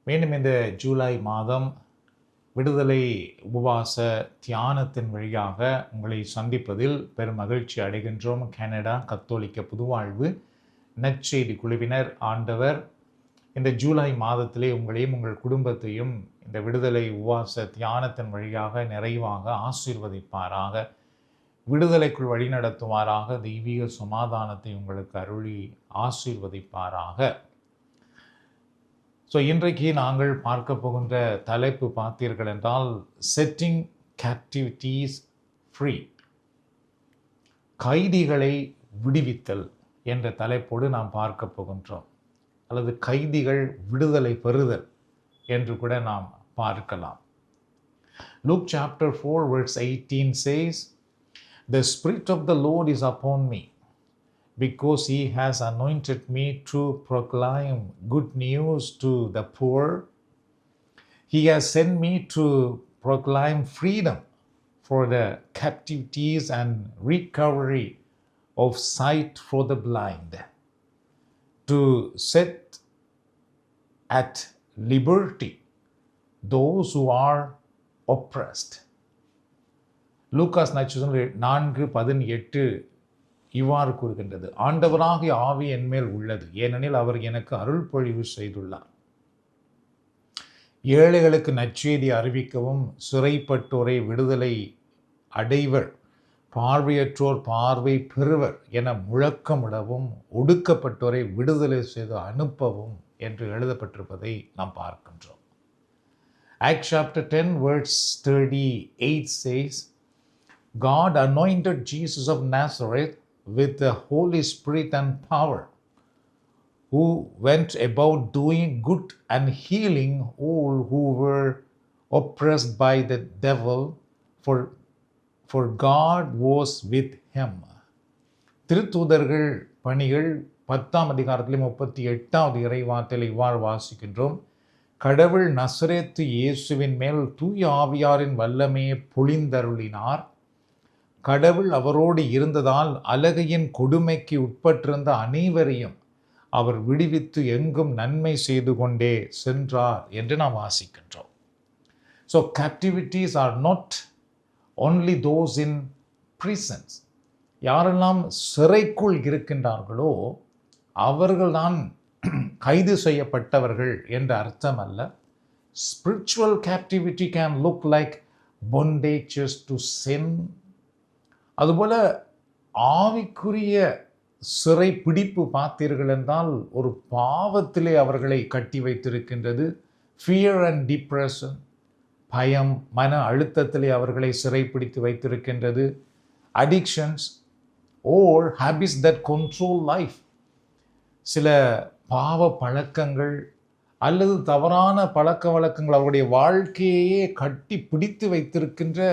மீண்டும் இந்த ஜூலை மாதம் விடுதலை உபவாச தியானத்தின் வழியாக உங்களை சந்திப்பதில் பெரும் மகிழ்ச்சி அடைகின்றோம். கனடா கத்தோலிக்க புதுவாழ்வு நற்செய்தி குழுவினர் ஆண்டவர் இந்த ஜூலை மாதத்திலே உங்களையும் உங்கள் குடும்பத்தையும் இந்த விடுதலை உபவாச தியானத்தின் வழியாக நிறைவாக ஆசீர்வதிப்பாராக, விடுதலைக்குள் வழிநடத்துவாராக, தெய்வீக சமாதானத்தை உங்களுக்கு அருளி ஆசீர்வதிப்பாராக. இன்றைக்கு நாங்கள் பார்க்க போகின்ற தலைப்பு பார்த்தீர்கள் என்றால் செட்டிங் கேப்டிவிட்டீஸ் ஃப்ரீ, கைதிகளை விடுவித்தல் என்ற தலைப்போடு நாம் பார்க்க போகின்றோம். அல்லது கைதிகள் விடுதலை பெறுதல் என்று கூட நாம் பார்க்கலாம். Luke chapter 4 verse 18 says, "The Spirit of the Lord is upon me, because he has anointed me to proclaim good news to the poor. He has sent me to proclaim freedom for the captives and recovery of sight for the blind, to set at liberty those who are oppressed." Lucas நற்செய்தி 4:18 இவ்வாறு கூறுகின்றது, "ஆண்டவராகிய ஆவி என்மேல் உள்ளது, ஏனெனில் அவர் எனக்கு அருள் பொழிவு செய்துள்ளார். ஏழைகளுக்கு நற்செய்தி அறிவிக்கவும், சிறைப்பட்டோரை விடுதலை அடைவர், பார்வையற்றோர் பார்வை பெறுவர் என முழக்கமிடவும், ஒடுக்கப்பட்டோரை விடுதலை செய்து அனுப்பவும்" என்று எழுதப்பட்டிருப்பதை நாம் பார்க்கின்றோம். Acts chapter 10 verse 38 says, "God anointed Jesus of Nazareth with the Holy Spirit and power, who went about doing good and healing all who were oppressed by the devil, for God was with him." திருத்தூதர்கள் பணிகள் 10ஆம் அதிகாரத்திலே 38வது இறைவார்த்தையில் இவ்வாறு வாசிக்கின்றோம், "கடவுள் நசரேத்து இயேசுவின் மேல் தூய ஆவியாரின் வல்லமையை பொழிந்தருளினார். கடவுள் அவரோடு இருந்ததால் அலகையின் கொடுமைக்கு உட்பட்டிருந்த அனைவரையும் அவர் விடுவித்து எங்கும் நன்மை செய்து கொண்டே சென்றார் என்று நாம் வாசிக்கின்றோம். So captivities are not only those in prisons. யாரெல்லாம் சிறைக்குள் இருக்கின்றார்களோ அவர்கள்தான் கைது செய்யப்பட்டவர்கள் என்ற அர்த்தம் அல்ல. Spiritual captivity can look like bondages to sin. அதுபோல ஆவிக்குரிய சிறை பிடிப்பு பார்த்தீர்கள் என்றால் ஒரு பாவத்திலே அவர்களை கட்டி வைத்திருக்கின்றது. Fear and depression, பயம், மன அழுத்தத்திலே அவர்களை சிறைப்பிடித்து வைத்திருக்கின்றது. Addictions or habits that control life, சில பாவ பழக்கங்கள் அல்லது தவறான பழக்க வழக்கங்கள் அவருடைய வாழ்க்கையே கட்டி பிடித்து வைத்திருக்கின்ற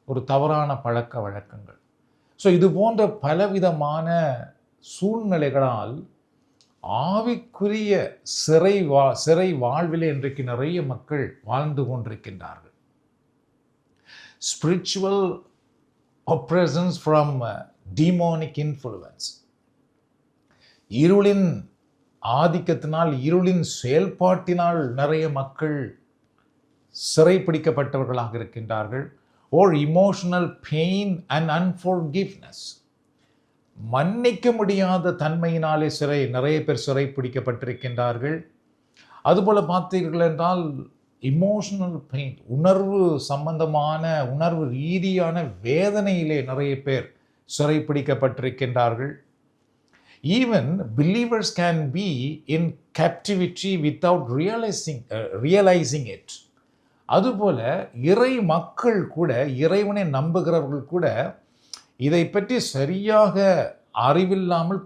ஒரு தவறான பழக்க வழக்கங்கள். இது போன்ற பலவிதமான சூழ்நிலைகளால் ஆவிக்குரிய சிறை வாழ்விலே இன்றைக்கு நிறைய மக்கள் வாழ்ந்து கொண்டிருக்கின்றார்கள். Spiritual oppressions from demonic influence, இருளின் ஆதிக்கத்தினால், இருளின் செயல்பாட்டினால் நிறைய மக்கள் சிறைப்பிடிக்கப்பட்டவர்களாக இருக்கின்றார்கள். or emotional pain and unforgiveness, மன்னிக்க முடியாத தன்மையினாலே நிறைய பேர் சிறைப்பிடிக்கப்பட்டிருக்கின்றார்கள். அதுபோல பார்த்தீர்கள் என்றால் இமோஷனல் பெயின், உணர்வு சம்பந்தமான உணர்வு ரீதியான வேதனையிலே நிறைய பேர் சிறைப்பிடிக்கப்பட்டிருக்கின்றார்கள். Even believers can be in captivity without realizing it. அதுபோல இறை மக்கள் கூட, இறைவனை நம்புகிறவர்கள் கூட இதை பற்றி சரியாக அறிவில்லாமல்,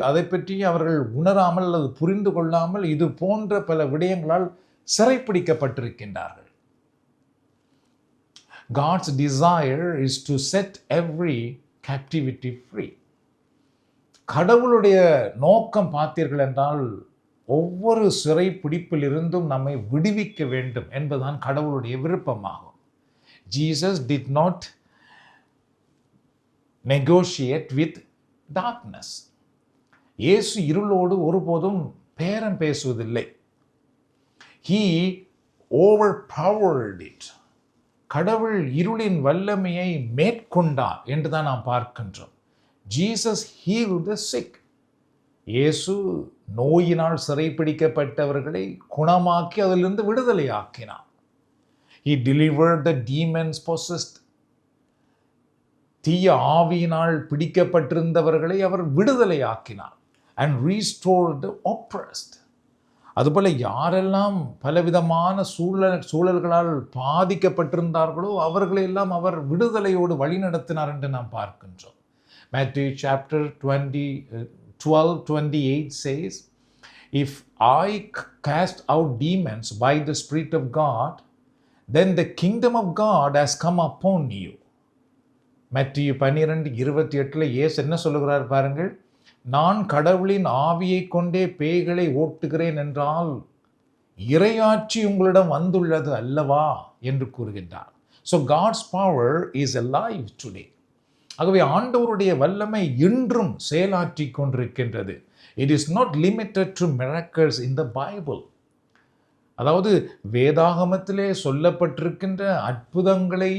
அதை பற்றி அவர்கள் உணராமல் அல்லது புரிந்து கொள்ளாமல் இது போன்ற பல விடயங்களால் சிறைப்பிடிக்கப்பட்டிருக்கின்றார்கள். God's desire is to set every captivity free. கடவுளுடைய நோக்கம் பார்த்தீர்கள் என்றால் ஒவ்வொரு சிறை பிடிப்பிலிருந்தும் நம்மை விடுவிக்க வேண்டும் என்பதுதான் கடவுளுடைய விருப்பமாகும். Jesus did not negotiate with darkness. இயேசு இருளோடு ஒருபோதும் பேரம் பேசுவதில்லை. He overpowered it. கடவுள் இருளின் வல்லமையை மேற்கொண்டார் என்று தான் நாம் பார்க்கின்றோம். Jesus healed the sick. இயேசு நோயினால் சிறைப்பிடிக்கப்பட்டவர்களை குணமாக்கி அதிலிருந்து விடுதலை ஆக்கினார். He delivered the demons possessed. தீய ஆவியினால் பிடிக்கப்பட்டிருந்தவர்களை அவர் விடுதலை ஆக்கினார். And restored the oppressed. அதுபோல யாரெல்லாம் பலவிதமான சூழல்களால் பாதிக்கப்பட்டிருந்தார்களோ அவர்களெல்லாம் அவர் விடுதலையோடு வழிநடத்தினார் என்று நாம் பார்க்கின்றோம். Matthew chapter 12:28 says, if I cast out demons by the Spirit of God, then the kingdom of God has come upon you. Matthew 12:28 இயேசு என்ன சொல்லுகிறார் பாருங்கள், நான் கடவுளின் ஆவியை கொண்டே பேய்களை ஓட்டுகிறேன் என்றால் இறையாட்சி உங்களிடம் வந்துள்ளது அல்லவா என்று கூறுகின்றார். So God's power is alive today. ஆகவே ஆண்டவருடைய வல்லமை இன்றும் செயலாற்றி கொண்டிருக்கின்றது. It is not limited to miracles in the Bible. அதாவது வேதாகமத்திலே சொல்லப்பட்டிருக்கின்ற அற்புதங்களை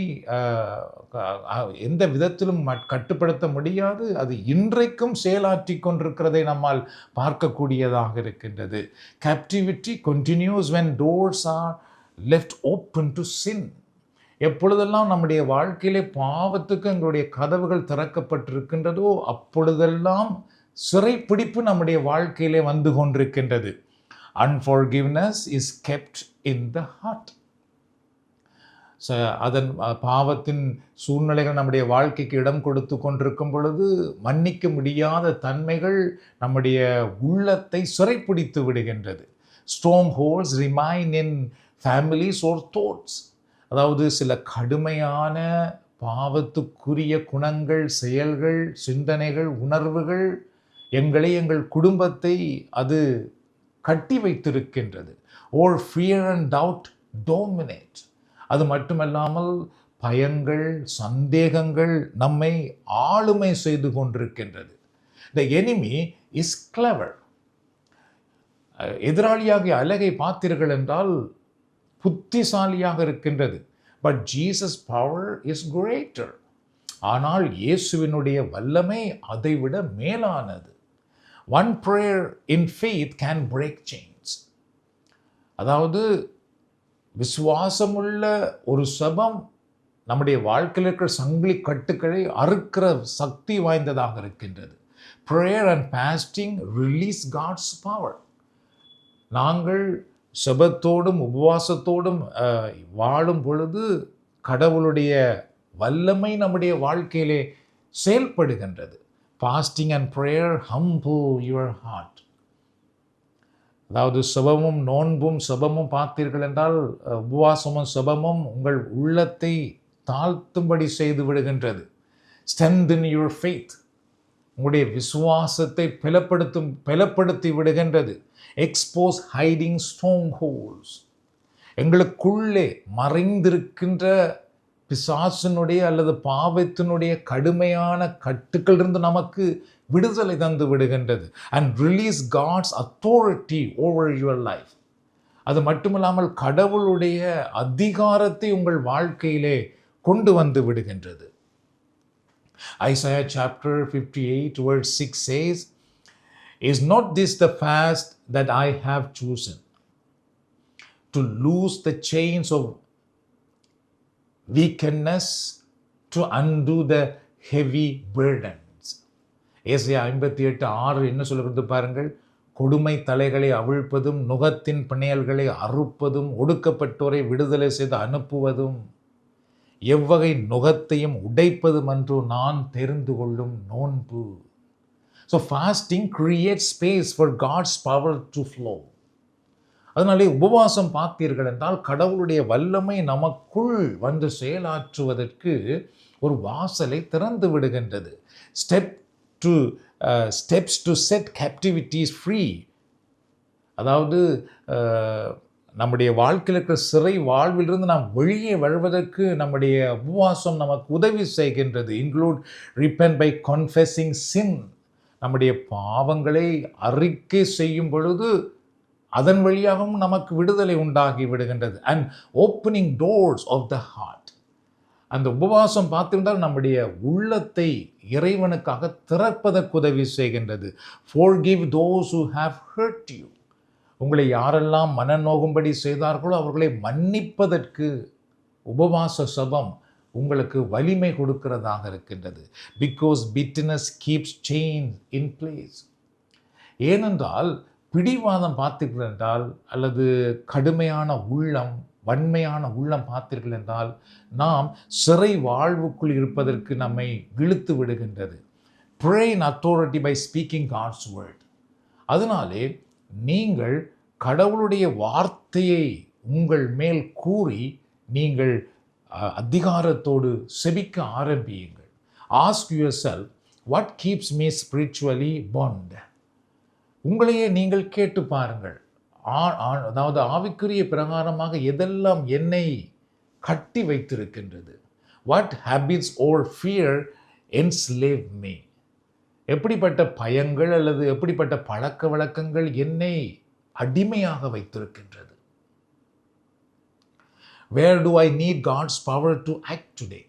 எந்த விதத்திலும் கட்டுப்படுத்த முடியாது. அது இன்றைக்கும் செயலாற்றி கொண்டிருக்கிறதை நம்மால் பார்க்கக்கூடியதாக இருக்கின்றது. Captivity continues when doors are left open to sin. எப்பொழுதெல்லாம் நம்முடைய வாழ்க்கையிலே பாவத்துக்கு எங்களுடைய கதவுகள் திறக்கப்பட்டிருக்கின்றதோ அப்பொழுதெல்லாம் சிறைப்பிடிப்பு நம்முடைய வாழ்க்கையிலே வந்து கொண்டிருக்கின்றது. Unforgiveness is kept in the heart. அதன் பாவத்தின் சூழ்நிலைகள் நம்முடைய வாழ்க்கைக்கு இடம் கொடுத்து கொண்டிருக்கும் பொழுது மன்னிக்க முடியாத தன்மைகள் நம்முடைய உள்ளத்தை சிறைப்பிடித்து விடுகின்றது. Strongholds remain in families or thoughts. அதாவது சில கடுமையான பாவத்துக்குரிய குணங்கள், செயல்கள், சிந்தனைகள், உணர்வுகள் எங்கள் குடும்பத்தை அது கட்டி வைத்திருக்கின்றது. Or fear and doubt dominate. அது மட்டுமல்லாமல் பயங்கள், சந்தேகங்கள் நம்மை ஆளுமை செய்து கொண்டிருக்கின்றது. The enemy is clever. எதிராளியாகிய அலகை பார்த்தீர்கள் என்றால் புத்திசாலியாக இருக்கின்றது. But Jesus' power is greater. ஆனால் இயேசுவினுடைய வல்லமை அதைவிட மேலானது. One prayer in faith can break chains. அதாவது விசுவாசமுள்ள ஒரு செபம் நம்முடைய வாழ்க்கையில் இருக்கிற சங்கிலி கட்டுக்களை அறுக்கிற சக்தி வாய்ந்ததாக இருக்கின்றது. Prayer and fasting release God's power. நாங்கள் செபத்தோடும் உபவாசத்தோடும் வாழும் பொழுது கடவுளுடைய வல்லமை நம்முடைய வாழ்க்கையிலே செயல்படுகின்றது. Fasting and prayer humble your heart. அதாவது செபமும் நோன்பும் செபமும் பார்த்தீர்கள் என்றால் உபவாசமும் செபமும் உங்கள் உள்ளத்தை தாழ்த்தும்படி செய்து விடுகின்றது. Strengthen your faith. உங்களுடைய விசுவாசத்தை பலப்படுத்தி விடுகின்றது. Expose hiding strongholds. எங்களுக்குள்ளே மறைந்திருக்கின்ற பிசாசினுடைய அல்லது பாவத்தினுடைய கடுமையான கட்டுக்களிலிருந்து நமக்கு விடுதலை தந்து விடுகின்றது. And release God's authority over your life. அது மட்டுமில்லாமல் கடவுளுடைய அதிகாரத்தை உங்கள் வாழ்க்கையிலே கொண்டு வந்து விடுகின்றது. Isaiah chapter 58 verse 6 says, is not this the fast that I have chosen, to loose the chains of weakness, to undo the heavy burdens. ஏசாயா 58:6 என்ன சொல்கிறது பாருங்கள். கொடுமை தலைகளை அவிழ்ப்பதும் நுகத்தின் பிணையல்களை அறுப்பதும் ஒடுக்கப்பட்டோரை விடுதலை செய்து அனுப்புவதும் எவ்வகை நுகத்தையும் உடைப்பதும் என்று நான் தெரிந்து கொள்ளும் நோன்பு. So fasting creates space for God's power to flow. அதனாலே உபவாசம் பார்த்தீர்கள் என்றால் கடவுளுடைய வல்லமை நமக்குள் வந்து செயலாற்றுவதற்கு ஒரு வாசலை திறந்து விடுகின்றது. Steps to set captivities free. அதாவது நம்முடைய வாழ்க்கையில் இருக்கிற சிறை வாழ்விலிருந்து நாம் வெளியே வருவதற்கு நம்முடைய உபவாசம் நமக்கு உதவி செய்கின்றது. Include repent by confessing sin. நம்முடைய பாவங்களை அறிக்கை செய்யும் பொழுது அதன் வழியாகவும் நமக்கு விடுதலை உண்டாகி விடுகின்றது. And opening doors of the heart. அந்த உபவாசம் பார்த்திருந்தால் நம்முடைய உள்ளத்தை இறைவனுக்காக திறப்பதற்கு உதவி செய்கின்றது. Forgive those who have hurt you. உங்களை யாரெல்லாம் மனநோகும்படி செய்தார்களோ அவர்களை மன்னிப்பதற்கு உபவாச சபம் உங்களுக்கு வலிமை கொடுக்கிறதாக இருக்கின்றது. Because bitterness keeps chains in place. ஏனென்றால் பிடிவாதம் பார்த்தீர்கள் என்றால், அல்லது கடுமையான உள்ளம், வன்மையான உள்ளம் பார்த்தீர்கள் என்றால், நாம் சிறை வாழ்வுக்குள் இருப்பதற்கு நம்மை இழுத்து விடுகின்றது. Pray in authority by speaking God's word. அதனாலே நீங்கள் கடவுளுடைய வார்த்தையை உங்கள் மேல் கூறி நீங்கள் அதிகாரத்தோடு செபிக்க ஆரம்பியுங்கள். Ask yourself, what keeps me spiritually bound? உங்களையே நீங்கள் கேட்டு பாருங்கள். அதாவது ஆவிக்குரிய பிரகாரமாக எதெல்லாம் என்னை கட்டி வைத்திருக்கின்றது? What habits or fear enslave me? எப்படிப்பட்ட பயங்கள் அல்லது எப்படிப்பட்ட பழக்க வழக்கங்கள் என்னை அடிமையாக வைத்திருக்கின்றது? Where do I need God's power to act today?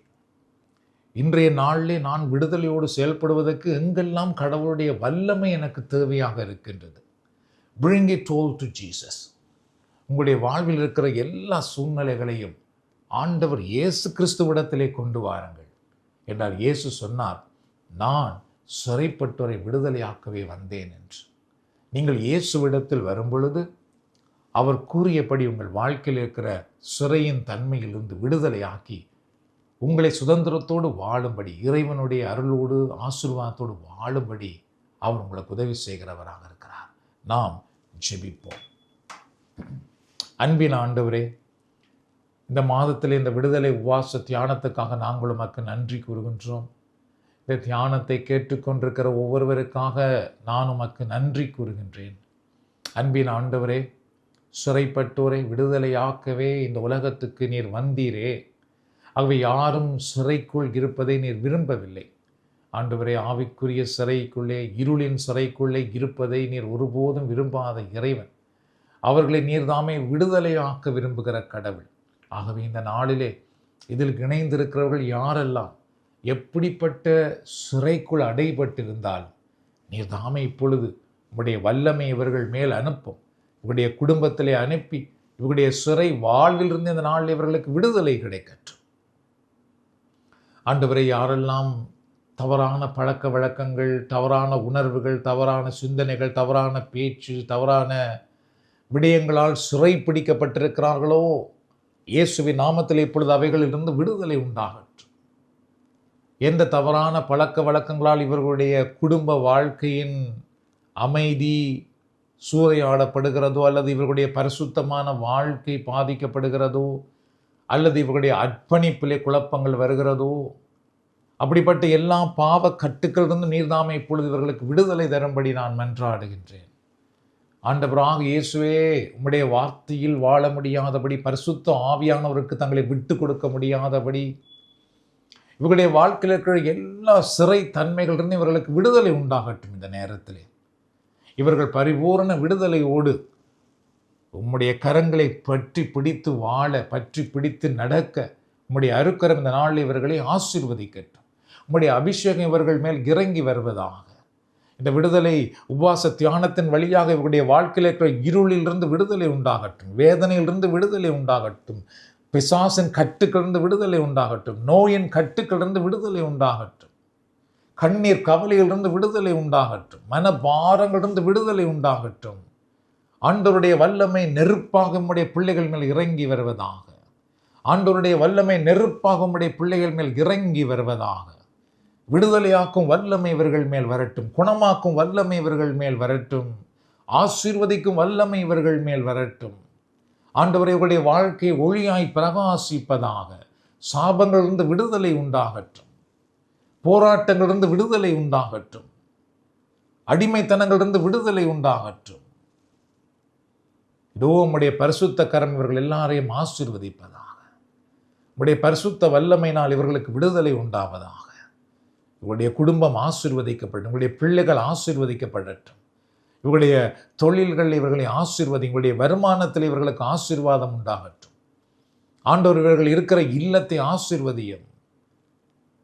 இன்றைய நாளிலே நான் விடுதலையோடு செயல்படுவதற்கு எங்கெல்லாம் கடவுளுடைய வல்லமை எனக்கு தேவையாக இருக்கின்றது? Bring it all to Jesus. உங்களுடைய வாழ்வில் இருக்கிற எல்லா சூழ்நிலைகளையும் ஆண்டவர் இயேசு கிறிஸ்துவிடத்திலே கொண்டு வாருங்கள் என்றார். இயேசு சொன்னார், நான் சிறைப்பட்டோரை விடுதலையாக்கவே வந்தேன் என்று. நீங்கள் இயேசுவிடத்தில் வரும்பொழுது அவர் கூறியபடி உங்கள் வாழ்க்கையில் இருக்கிற சிறையின் தன்மையிலிருந்து விடுதலையாக்கி உங்களை சுதந்திரத்தோடு வாழும்படி, இறைவனுடைய அருளோடு ஆசீர்வாதத்தோடு வாழும்படி அவர் உங்களுக்கு உதவி செய்கிறவராக இருக்கிறார். நாம் ஜெபிப்போம். அன்பின் ஆண்டவரே, இந்த மாதத்தில் இந்த விடுதலை உபவாச தியானத்துக்காக நாங்கள் உமக்கு நன்றி கூறுகின்றோம். இந்த தியானத்தை கேட்டுக்கொண்டிருக்கிற ஒவ்வொருவருக்காக நான் உமக்கு நன்றி கூறுகின்றேன். அன்பின் ஆண்டவரே, சிறைப்பட்டோரை விடுதலையாக்கவே இந்த உலகத்துக்கு நீர் வந்தீரே. ஆகவே யாரும் சிறைக்குள் இருப்பதை நீர் விரும்பவில்லை. ஆண்டவரே, ஆவிக்குரிய சிறைக்குள்ளே, இருளின் சிறைக்குள்ளே இருப்பதை நீர் ஒருபோதும் விரும்பாத இறைவன். அவர்களை நீர் தாமே விடுதலையாக்க விரும்புகிற கடவுள். ஆகவே இந்த நாளிலே இதில் இணைந்திருக்கிறவர்கள் யாரெல்லாம் எப்படிப்பட்ட சிறைக்குள் அடைபட்டிருந்தால் நீர் தாமே இப்பொழுது உங்களுடைய வல்லமை இவர்கள் மேல் அனுப்பும். இவருடைய குடும்பத்திலே அனுப்பி இவருடைய சிறை வாழ்விலிருந்து இந்த நாளில் இவர்களுக்கு விடுதலை கிடைக்கட்டும். ஆண்டவரை, யாரெல்லாம் தவறான பழக்க வழக்கங்கள், தவறான உணர்வுகள், தவறான சிந்தனைகள், தவறான பேச்சு, தவறான விடயங்களால் சிறை பிடிக்கப்பட்டிருக்கிறார்களோ, இயேசுவின் நாமத்தில் இப்பொழுது அவைகளிலிருந்து விடுதலை உண்டாகட்டும். எந்த தவறான பழக்க வழக்கங்களால் இவர்களுடைய குடும்ப வாழ்க்கையின் அமைதி சூறையாடப்படுகிறதோ, அல்லது இவர்களுடைய பரிசுத்தமான வாழ்க்கை பாதிக்கப்படுகிறதோ, அல்லது இவர்களுடைய அர்ப்பணிப்பிலே குழப்பங்கள் வருகிறதோ, அப்படிப்பட்ட எல்லா பாவ கட்டுக்களிலிருந்து நீர்தாமே இப்பொழுது இவர்களுக்கு விடுதலை தரும்படி நான் மன்றாடுகின்றேன். ஆண்டவராக இயேசுவே, உம்முடைய வார்த்தையில் வாழ முடியாதபடி, பரிசுத்த ஆவியானவருக்கு தங்களை விட்டு கொடுக்க முடியாதபடி, இவர்களுடைய வாழ்க்கையில் இருக்கிற எல்லா சிறை தன்மைகளிலிருந்து இவர்களுக்கு விடுதலை உண்டாகட்டும். இந்த நேரத்திலே இவர்கள் பரிபூரண விடுதலையோடு உம்முடைய கரங்களை பற்றி பிடித்து வாழ, பற்றி பிடித்து நடக்க உம்முடைய அருக்கரம் இந்த நாளில் இவர்களை ஆசீர்வதிக்கட்டும். உம்முடைய அபிஷேகம் இவர்கள் மேல் இறங்கி வருவதாக. இந்த விடுதலை உபவாச தியானத்தின் வழியாக இவருடைய வாழ்க்கையில் இருக்கிற இருளிலிருந்து விடுதலை உண்டாகட்டும், வேதனையிலிருந்து விடுதலை உண்டாகட்டும், பிசாசின் கட்டுக்களிலிருந்து விடுதலை உண்டாகட்டும், நோயின் கட்டுக்களிலிருந்து விடுதலை உண்டாகட்டும், கண்ணீர் கவலையிலிருந்து விடுதலை உண்டாகட்டும், மனபாரங்களிலிருந்து விடுதலை உண்டாகட்டும். ஆண்டவருடைய வல்லமை நெருப்பாக உம்முடைய பிள்ளைகள் மேல் இறங்கி வருவதாக. ஆண்டவருடைய வல்லமை நெருப்பாக உம்முடைய பிள்ளைகள் மேல் இறங்கி வருவதாக. விடுதலையாக்கும் வல்லமை இவர்கள் மேல் வரட்டும், குணமாக்கும் வல்லமை இவர்கள் மேல் வரட்டும், ஆசீர்வதிக்கும் வல்லமை இவர்கள் மேல் வரட்டும். ஆண்டவரை இவருடைய வாழ்க்கை ஒளியாய் பிரகாசிப்பதாக. சாபங்களிலிருந்து விடுதலை உண்டாகட்டும், போராட்டங்களிலிருந்து விடுதலை உண்டாகட்டும், அடிமைத்தனங்களிலிருந்து விடுதலை உண்டாகட்டும். இதோ உம்முடைய பரிசுத்த கரம் இவர்கள் எல்லாரையும் ஆசீர்வதிப்பதாக. உம்முடைய பரிசுத்த வல்லமையினால் இவர்களுக்கு விடுதலை உண்டாவதாக. இவருடைய குடும்பம் ஆசீர்வதிக்கப்படும், இவருடைய பிள்ளைகள் ஆசீர்வதிக்கப்படட்டும். இவர்களுடைய தொழில்கள் இவர்களை ஆசீர்வதி, இவர்களுடைய வருமானத்தில் இவர்களுக்கு ஆசீர்வாதம் உண்டாகட்டும். ஆண்டவர் இவர்கள் இருக்கிற இல்லத்தை ஆசீர்வதியும்.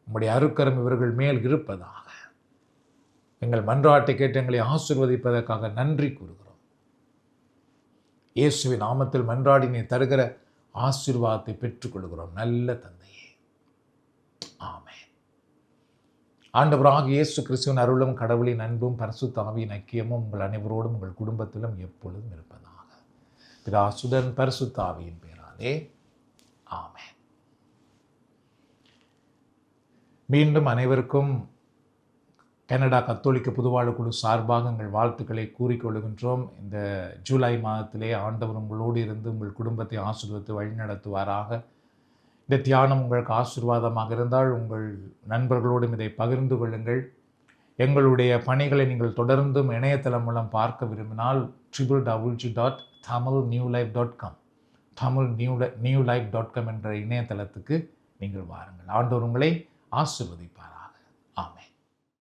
உம்முடைய அருக்கரம் இவர்கள் மேல் இருப்பதாக. எங்கள் மன்றாட்டை கேட்டு எங்களை ஆசீர்வதிப்பதற்காக நன்றி கூறுகிறோம். இயேசுவின் நாமத்தில் மன்றாடி நீ தருகிற ஆசீர்வாதத்தை பெற்றுக்கொள்கிறோம் நல்ல தந்தையே. ஆமென். ஆண்டவராகிய இயேசு கிறிஸ்துவின் அருளும் கடவுளின் அன்பும் பரிசுத்த ஆவியின் ஐக்கியமும் உங்கள் அனைவரோடும் உங்கள் குடும்பத்திலும் எப்பொழுதும் இருப்பதாக. பிதா சுதன் பரிசுத்த ஆவியின் பெயராலே ஆமென். மீண்டும் அனைவருக்கும் கனடா கத்தோலிக்க புதுவாழ்வு குழு சார்பாக எங்கள் வாழ்த்துக்களை கூறிக்கொள்கின்றோம். இந்த ஜூலை மாதத்திலே ஆண்டவர் உங்களோடு இருந்து உங்கள் குடும்பத்தை ஆசீர்வதித்து வழிநடத்துவாராக. இந்த தியானம் உங்களுக்கு ஆசீர்வாதமாக இருந்தால் உங்கள் நண்பர்களோடும் இதை பகிர்ந்து கொள்ளுங்கள். எங்களுடைய பணிகளை நீங்கள் தொடர்ந்தும் இணையதளம் மூலம் பார்க்க விரும்பினால் www.tamilnewlife.com tamilnewlife.com என்ற இணையதளத்துக்கு நீங்கள் வாருங்கள். ஆண்டவர் உங்களை ஆசீர்வதிப்பாராக. ஆமென்.